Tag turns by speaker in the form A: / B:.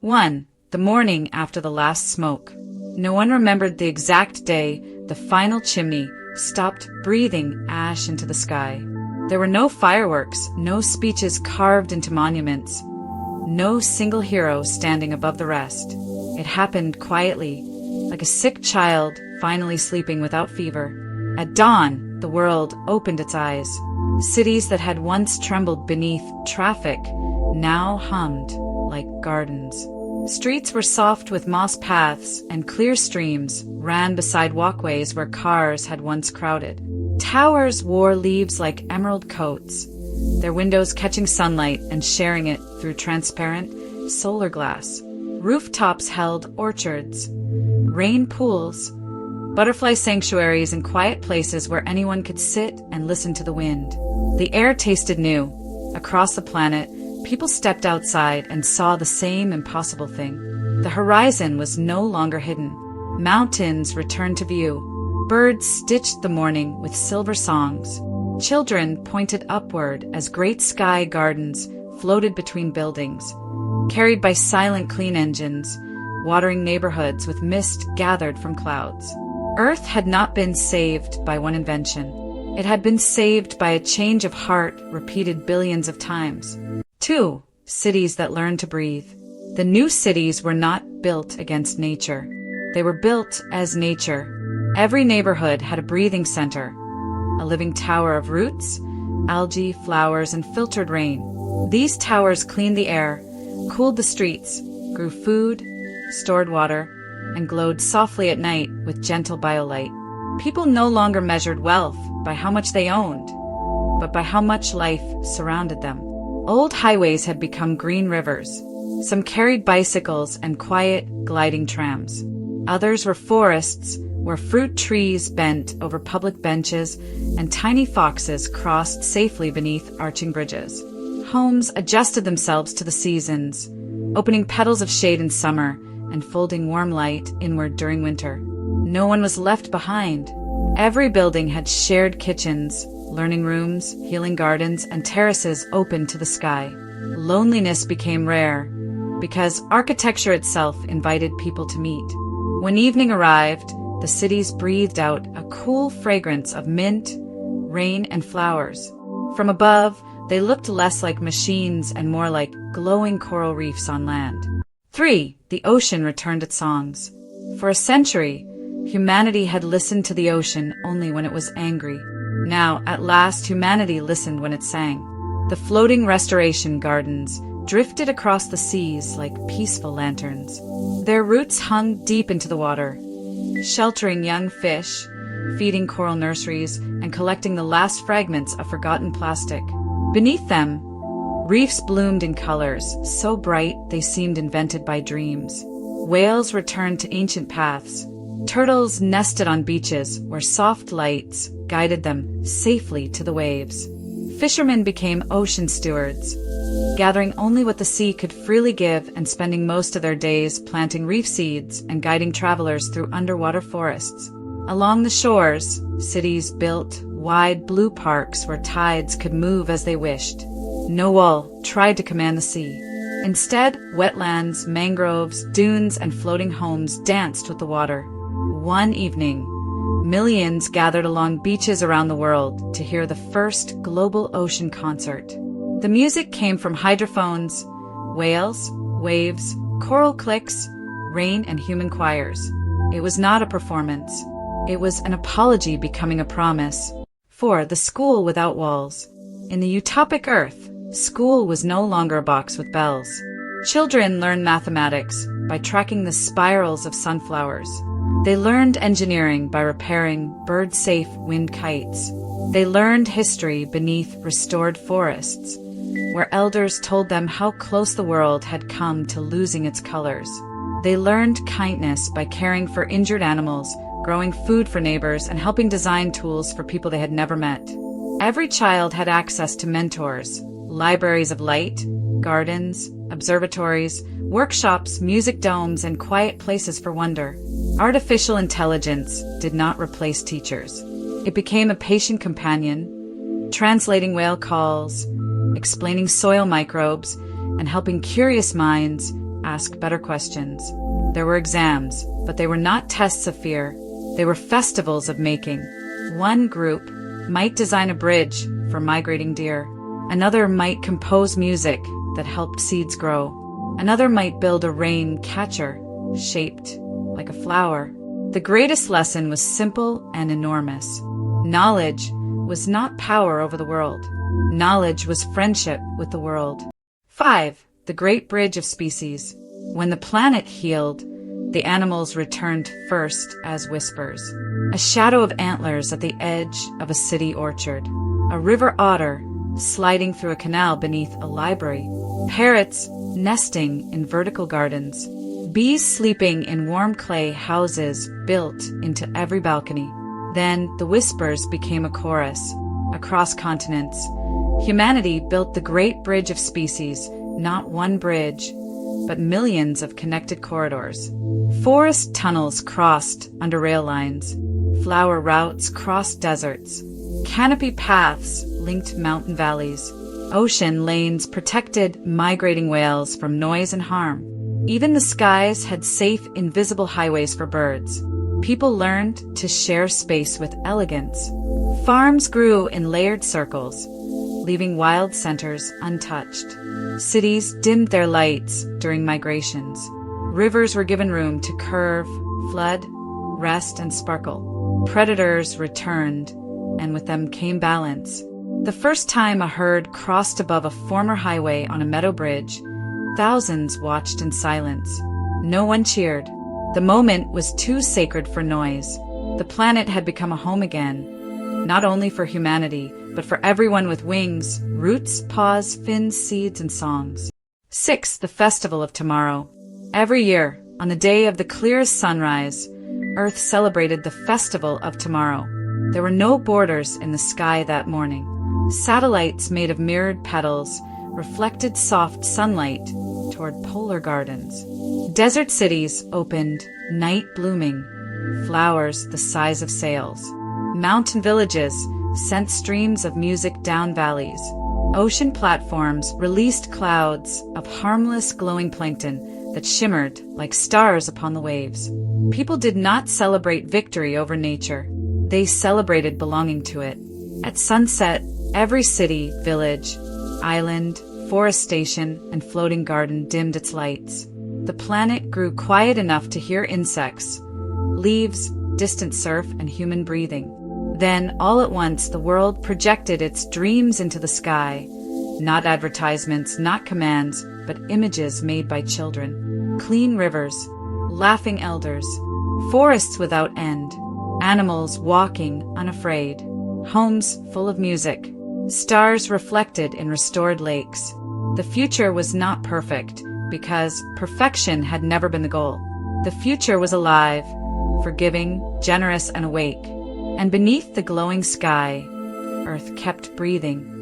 A: 1. The morning after the last smoke. No one remembered the exact day the final chimney stopped breathing ash into the sky. There were no fireworks, no speeches carved into monuments, no single hero standing above the rest. It happened quietly, like a sick child finally sleeping without fever. At dawn, the world opened its eyes. Cities that had once trembled beneath traffic now hummed like gardens. Streets were soft with moss paths, and clear streams ran beside walkways where cars had once crowded. Towers wore leaves like emerald coats, their windows catching sunlight and sharing it through transparent solar glass. Rooftops held orchards, rain pools, butterfly sanctuaries, and quiet places where anyone could sit and listen to the wind. The air tasted new. Across the planet, people stepped outside and saw the same impossible thing. The horizon was no longer hidden. Mountains returned to view. Birds stitched the morning with silver songs. Children pointed upward as great sky gardens floated between buildings, carried by silent clean engines, watering neighborhoods with mist gathered from clouds. Earth had not been saved by one invention. It had been saved by a change of heart repeated billions of times. 2. Cities that learned to breathe. The new cities were not built against nature. They were built as nature. Every neighborhood had a breathing center, a living tower of roots, algae, flowers, and filtered rain. These towers cleaned the air, cooled the streets, grew food, stored water, and glowed softly at night with gentle biolight. People no longer measured wealth by how much they owned, but by how much life surrounded them. Old highways had become green rivers. Some carried bicycles and quiet, gliding trams. Others were forests where fruit trees bent over public benches and tiny foxes crossed safely beneath arching bridges. Homes adjusted themselves to the seasons, opening petals of shade in summer and folding warm light inward during winter. No one was left behind. Every building had shared kitchens, learning rooms, healing gardens, and terraces open to the sky. Loneliness became rare because architecture itself invited people to meet. When evening arrived, the cities breathed out a cool fragrance of mint, rain, and flowers. From above, they looked less like machines and more like glowing coral reefs on land. 3. The ocean returned its songs. For a century, humanity had listened to the ocean only when it was angry. Now, at last, humanity listened when it sang. The floating restoration gardens drifted across the seas like peaceful lanterns. Their roots hung deep into the water, sheltering young fish, feeding coral nurseries, and collecting the last fragments of forgotten plastic. Beneath them, reefs bloomed in colors so bright they seemed invented by dreams. Whales returned to ancient paths. Turtles nested on beaches where soft lights guided them safely to the waves. Fishermen became ocean stewards, gathering only what the sea could freely give and spending most of their days planting reef seeds and guiding travelers through underwater forests. Along the shores, cities built wide blue parks where tides could move as they wished. No wall tried to command the sea. Instead, wetlands, mangroves, dunes, and floating homes danced with the water. One evening, millions gathered along beaches around the world to hear the first global ocean concert. The music came from hydrophones, whales, waves, coral clicks, rain, and human choirs. It was not a performance. It was an apology becoming a promise. 4. The school without walls. In the utopic Earth, school was no longer a box with bells. Children learned mathematics by tracking the spirals of sunflowers. They learned engineering by repairing bird-safe wind kites. They learned history beneath restored forests, where elders told them how close the world had come to losing its colors. They learned kindness by caring for injured animals, growing food for neighbors, and helping design tools for people they had never met. Every child had access to mentors, libraries of light, gardens, observatories, workshops, music domes, and quiet places for wonder. Artificial intelligence did not replace teachers. It became a patient companion, translating whale calls, explaining soil microbes, and helping curious minds ask better questions. There were exams, but they were not tests of fear. They were festivals of making. One group might design a bridge for migrating deer. Another might compose music that helped seeds grow. Another might build a rain catcher shaped like a flower. The greatest lesson was simple and enormous. Knowledge was not power over the world. Knowledge was friendship with the world. 5. The Great Bridge of Species. When the planet healed, the animals returned first as whispers. A shadow of antlers at the edge of a city orchard. A river otter sliding through a canal beneath a library. Parrots nesting in vertical gardens. Bees sleeping in warm clay houses built into every balcony. Then the whispers became a chorus. Across continents, humanity built the Great Bridge of Species, not one bridge, but millions of connected corridors. Forest tunnels crossed under rail lines. Flower routes crossed deserts. Canopy paths linked mountain valleys. Ocean lanes protected migrating whales from noise and harm. Even the skies had safe, invisible highways for birds. People learned to share space with elegance. Farms grew in layered circles, leaving wild centers untouched. Cities dimmed their lights during migrations. Rivers were given room to curve, flood, rest, and sparkle. Predators returned, and with them came balance. The first time a herd crossed above a former highway on a meadow bridge, thousands watched in silence. No one cheered. The moment was too sacred for noise. The planet had become a home again, not only for humanity, but for everyone with wings, roots, paws, fins, seeds, and songs. 6. The Festival of Tomorrow. Every year, on the day of the clearest sunrise, Earth celebrated the Festival of Tomorrow. There were no borders in the sky that morning. Satellites made of mirrored petals reflected soft sunlight toward polar gardens. Desert cities opened, night blooming, flowers the size of sails. Mountain villages sent streams of music down valleys. Ocean platforms released clouds of harmless glowing plankton that shimmered like stars upon the waves. People did not celebrate victory over nature. They celebrated belonging to it. At sunset, every city, village, island, forest station, and floating garden dimmed its lights. The planet grew quiet enough to hear insects, leaves, distant surf, and human breathing. Then, all at once, the world projected its dreams into the sky. Not advertisements, not commands, but images made by children. Clean rivers, laughing elders, forests without end, animals walking unafraid, homes full of music, stars reflected in restored lakes. The future was not perfect, because perfection had never been the goal. The future was alive, forgiving, generous, and awake. And beneath the glowing sky, Earth kept breathing.